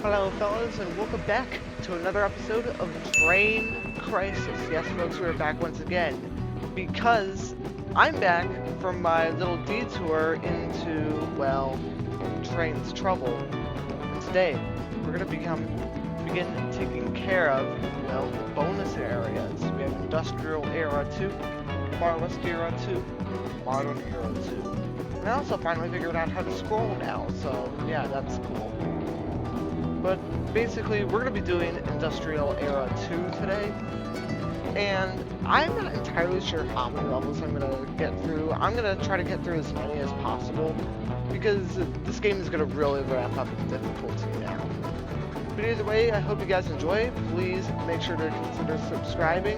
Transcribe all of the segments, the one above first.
Hello fellas and welcome back to another episode of Train Crisis. Yes folks, we're back once again because I'm back from my little detour into, well, Train's trouble. And today we're going to begin taking care of, well, the bonus areas. We have Industrial Era 2, Forest Era 2, Modern Era 2. And I also finally figured out how to scroll now, so yeah, that's cool. But basically, we're going to be doing Industrial Era 2 today, and I'm not entirely sure how many levels I'm going to get through. I'm going to try to get through as many as possible, because this game is going to really ramp up in difficulty now. But either way, I hope you guys enjoy. Please make sure to consider subscribing,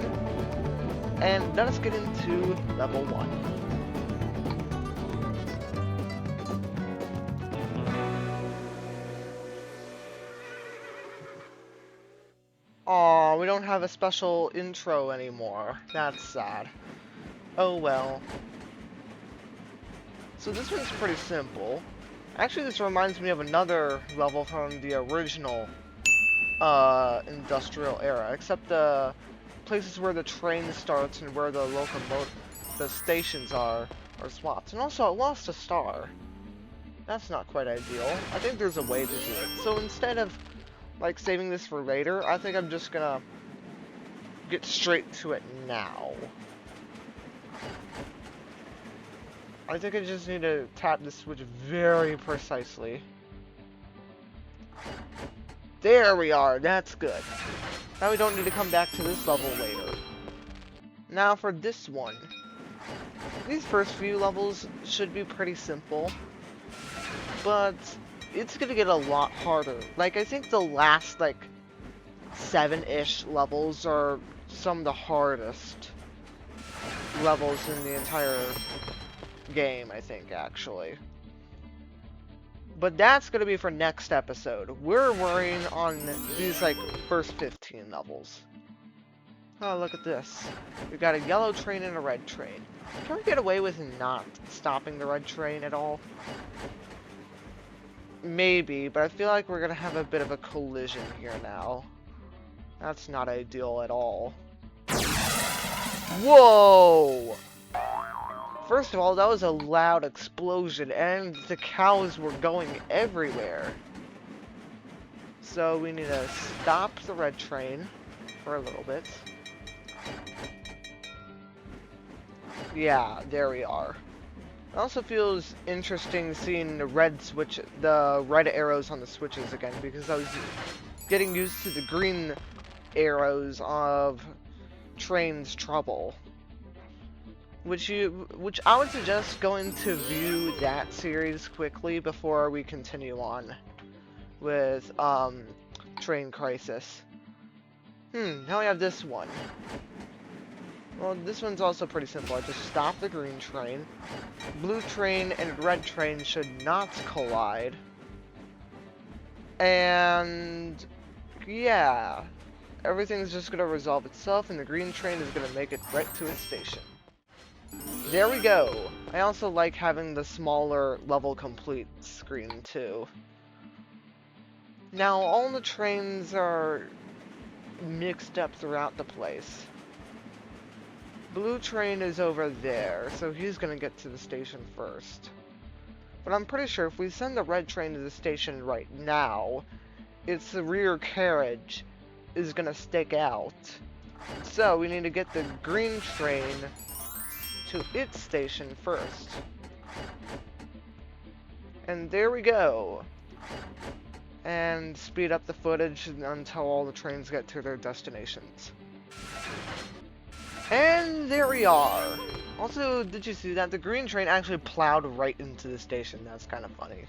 and let us get into Level 1. Aw, we don't have a special intro anymore. That's sad. Oh well. So this one's pretty simple. Actually, this reminds me of another level from the original Industrial Era, except the places where the train starts and where the stations are swapped. And also, I lost a star. That's not quite ideal. I think there's a way to do it. So instead of like saving this for later, I think I'm just gonna get straight to it now. I think I just need to tap the switch very precisely. There we are, that's good. Now we don't need to come back to this level later. Now for this one. These first few levels should be pretty simple, but it's gonna get a lot harder. Like, I think the last, like, 7-ish levels are some of the hardest levels in the entire game, I think, actually. But that's gonna be for next episode. We're worrying on these, like, first 15 levels. Oh, look at this. We've got a yellow train and a red train. Can we get away with not stopping the red train at all? Maybe, but I feel like we're gonna have a bit of a collision here now. That's not ideal at all. Whoa! First of all, that was a loud explosion, and the cows were going everywhere. So we need to stop the red train for a little bit. Yeah, there we are. It also feels interesting seeing the red arrows on the switches again, because I was getting used to the green arrows of Train's Trouble. Which I would suggest going to view that series quickly before we continue on with Train Crisis. Now we have this one. Well, this one's also pretty simple. I just stop the green train. Blue train and red train should not collide. And yeah, everything's just gonna resolve itself, and the green train is gonna make it right to its station. There we go. I also like having the smaller level complete screen too. Now all the trains are mixed up throughout the place. Blue train is over there, so he's gonna get to the station first. But I'm pretty sure if we send the red train to the station right now, its rear carriage is gonna stick out. So we need to get the green train to its station first. And there we go. And speed up the footage until all the trains get to their destinations. And there we are. Also, did you see that? The green train actually plowed right into the station. That's kind of funny.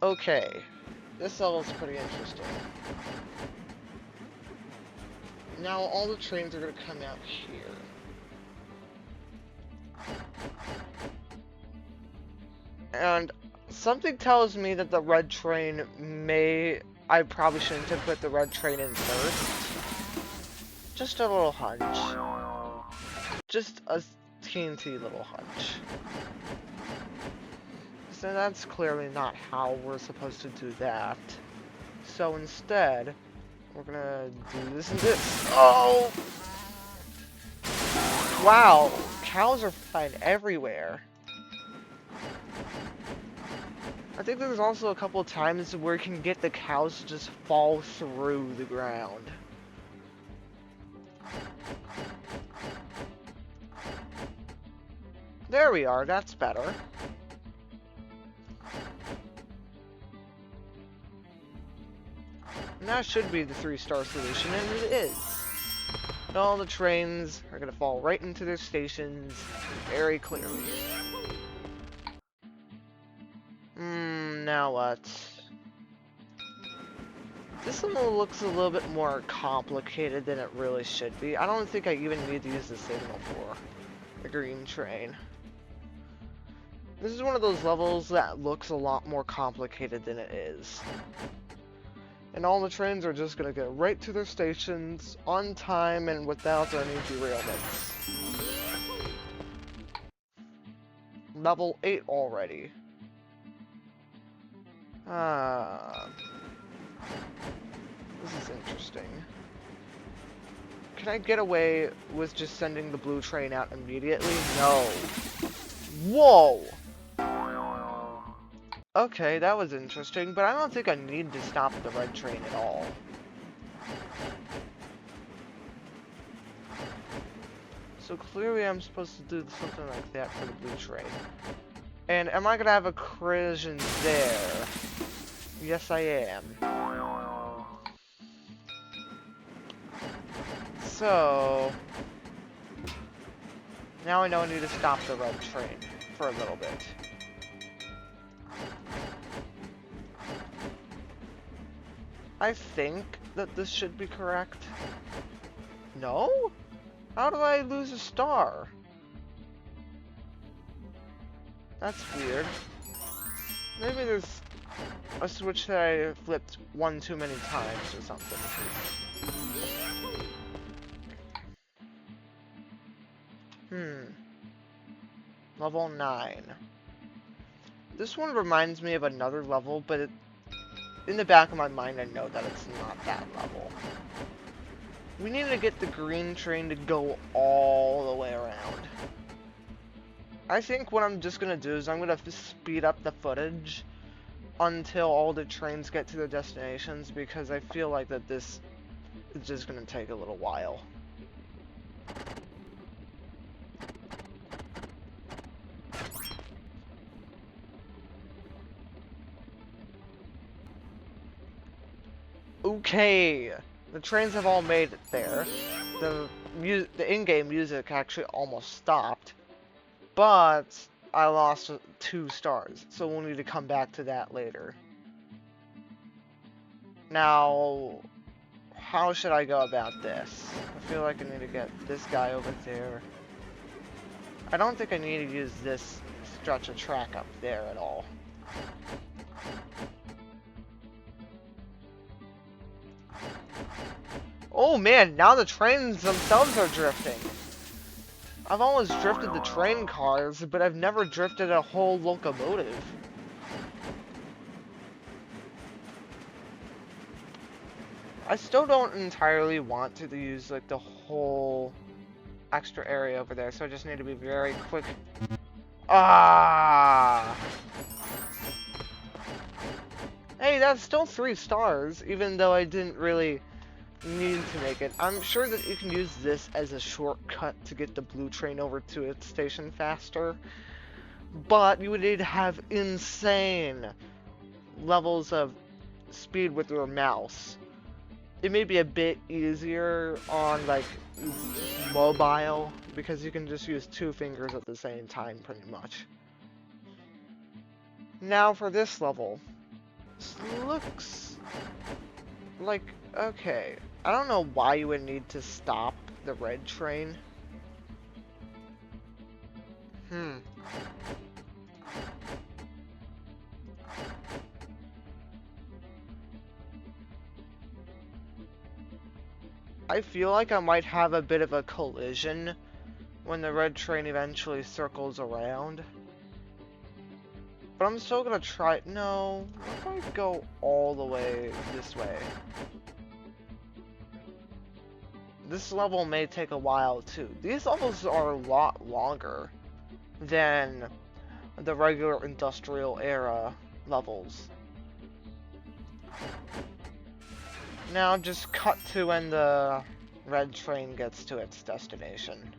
Okay. This level's pretty interesting. Now all the trains are going to come out here. And something tells me that the red train I probably shouldn't have put the red train in first. Just a little hunch. Just a teensy little hunch. So that's clearly not how we're supposed to do that. So instead, we're gonna do this and this. Oh! Wow, cows are flying everywhere. I think there's also a couple of times where you can get the cows to just fall through the ground. There we are, that's better. And that should be the 3-star solution, and it is. And all the trains are gonna fall right into their stations very clearly. Now what? This one looks a little bit more complicated than it really should be. I don't think I even need to use the signal for the green train. This is one of those levels that looks a lot more complicated than it is. And all the trains are just gonna get right to their stations on time and without any derailments. Level 8 already. This is interesting. Can I get away with just sending the blue train out immediately? No. Whoa! Okay, that was interesting, but I don't think I need to stop the red train at all. So clearly I'm supposed to do something like that for the blue train. And am I gonna have a collision there? Yes, I am. So now I know I need to stop the red train for a little bit. I think that this should be correct. No? How do I lose a star? That's weird. Maybe there's a switch that I flipped one too many times or something. Level 9. This one reminds me of another level, but in the back of my mind I know that it's not that level. We need to get the green train to go all the way around. I think what I'm just gonna do is I'm gonna speed up the footage until all the trains get to their destinations, because I feel like that this is just gonna take a little while. Okay, the trains have all made it there. The in-game music actually almost stopped, but I lost 2 stars, so we'll need to come back to that later. Now, how should I go about this? I feel like I need to get this guy over there. I don't think I need to use this stretch of track up there at all. Oh man, now the trains themselves are drifting. I've always drifted the train cars, but I've never drifted a whole locomotive. I still don't entirely want to use like the whole extra area over there, so I just need to be very quick. Ah! Hey, that's still 3 stars, even though I didn't really need to make it. I'm sure that you can use this as a shortcut to get the blue train over to its station faster, but you would need to have insane levels of speed with your mouse. It may be a bit easier on like mobile, because you can just use 2 fingers at the same time pretty much. Now for this level. This looks like, okay, I don't know why you would need to stop the red train. I feel like I might have a bit of a collision when the red train eventually circles around. But I'm still gonna try. No, what if I go all the way this way? This level may take a while too. These levels are a lot longer than the regular industrial era levels. Now just cut to when the red train gets to its destination.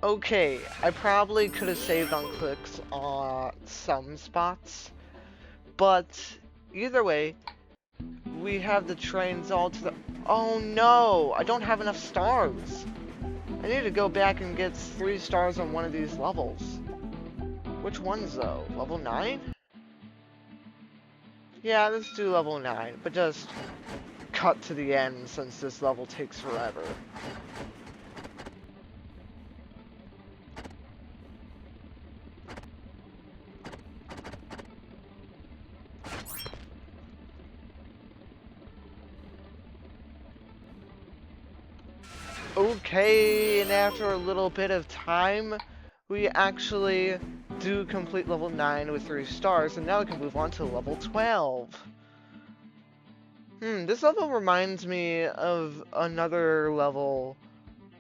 Okay, I probably could have saved on clicks on some spots, but either way, we have the trains all to the... Oh no! I don't have enough stars! I need to go back and get 3 stars on one of these levels. Which ones though? Level 9? Yeah, let's do level 9, but just cut to the end since this level takes forever. Okay, and after a little bit of time, we actually do complete level 9 with 3 stars, and now we can move on to level 12. This level reminds me of another level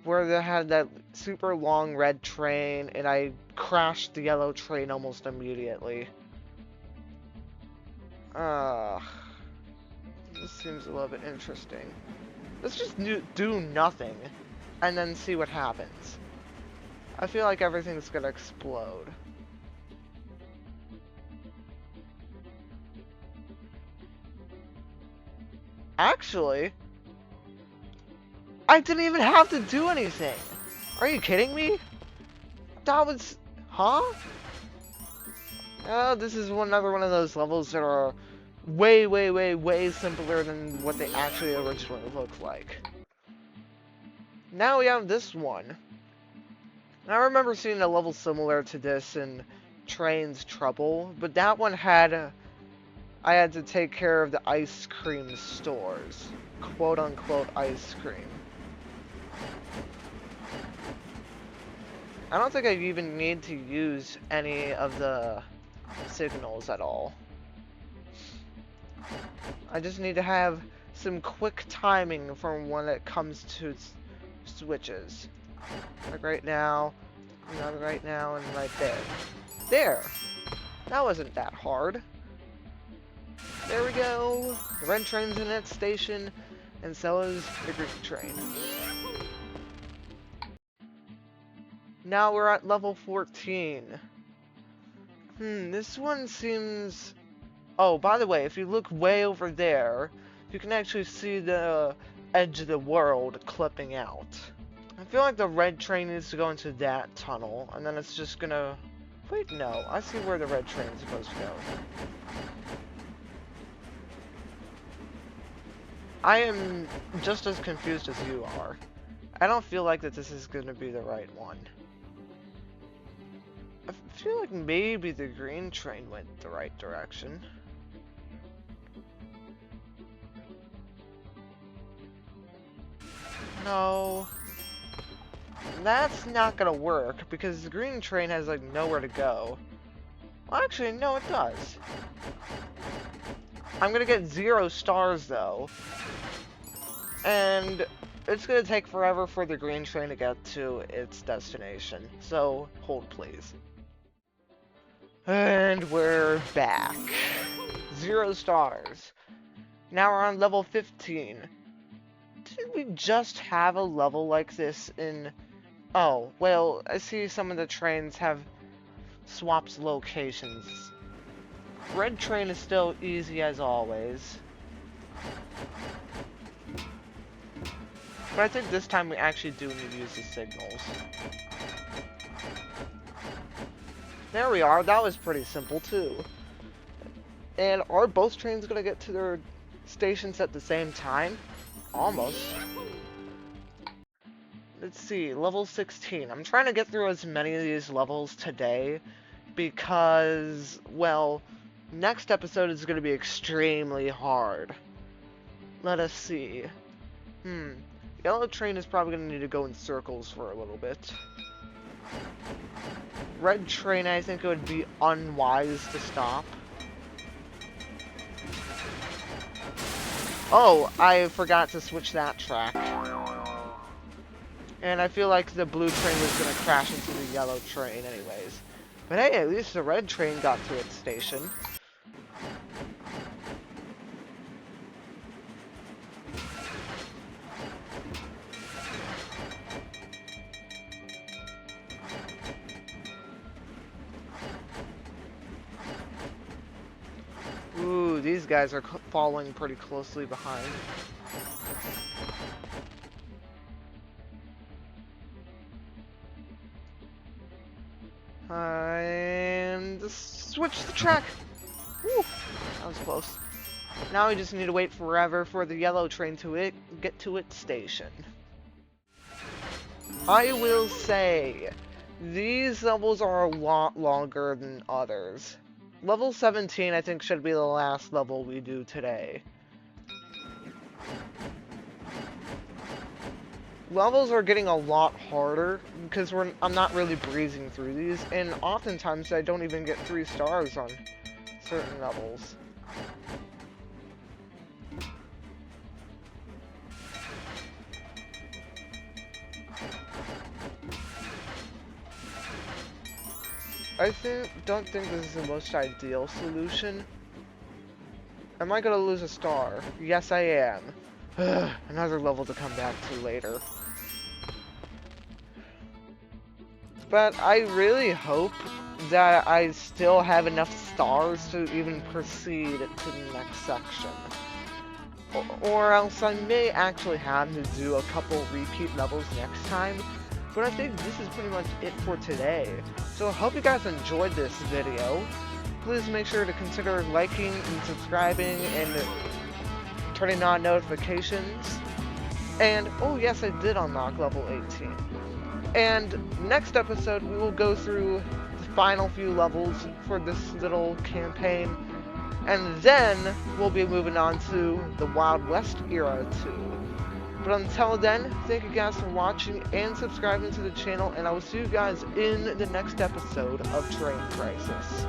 where they had that super long red train, and I crashed the yellow train almost immediately. This seems a little bit interesting. Let's just do nothing, and then see what happens. I feel like everything's gonna explode. Actually, I didn't even have to do anything. Are you kidding me? That was... Huh? Oh, this is another one of those levels that are way, way, way, way simpler than what they actually originally looked like. Now we have this one. I remember seeing a level similar to this in Train's Trouble, but that one had... I had to take care of the ice cream stores. Quote-unquote ice cream. I don't think I even need to use any of the signals at all. I just need to have some quick timing from when it comes to switches. Like right now, not right now, and right there. There! That wasn't that hard. There we go. The red train's in its station, and so is the green train. Now we're at level 14. This one seems... Oh, by the way, if you look way over there, you can actually see the edge of the world clipping out. I feel like the red train needs to go into that tunnel, and then it's just gonna... Wait, no. I see where the red train's supposed to go. I am just as confused as you are. I don't feel like that this is going to be the right one. I feel like maybe the green train went the right direction. No. That's not going to work because the green train has like nowhere to go. Well, actually, no, it does. I'm gonna get 0 stars though, and it's gonna take forever for the green train to get to its destination, so hold please. And we're back. 0 stars. Now we're on level 15. Didn't we just have a level like this in... Oh, well, I see some of the trains have swapped locations. Red train is still easy as always. But I think this time we actually do need to use the signals. There we are, that was pretty simple too. And are both trains gonna get to their stations at the same time? Almost. Let's see, level 16. I'm trying to get through as many of these levels today because, well, next episode is going to be extremely hard. Let us see. Yellow train is probably going to need to go in circles for a little bit. Red train, I think it would be unwise to stop. Oh, I forgot to switch that track. And I feel like the blue train was going to crash into the yellow train anyways. But hey, at least the red train got to its station. Ooh, these guys are following pretty closely behind. And switch the track. Woo, that was close. Now we just need to wait forever for the yellow train to get to its station. I will say, these levels are a lot longer than others. Level 17, I think, should be the last level we do today. Levels are getting a lot harder because I'm not really breezing through these, and oftentimes I don't even get 3 stars on certain levels. I don't think this is the most ideal solution. Am I gonna lose a star? Yes, I am. Another level to come back to later. But I really hope that I still have enough stars to even proceed to the next section. Or else I may actually have to do a couple repeat levels next time. But I think this is pretty much it for today. So I hope you guys enjoyed this video. Please make sure to consider liking and subscribing and turning on notifications. And, oh yes, I did unlock level 18. And next episode, we will go through the final few levels for this little campaign. And then, we'll be moving on to the Wild West era too. But until then, thank you guys for watching and subscribing to the channel, and I will see you guys in the next episode of Train Crisis.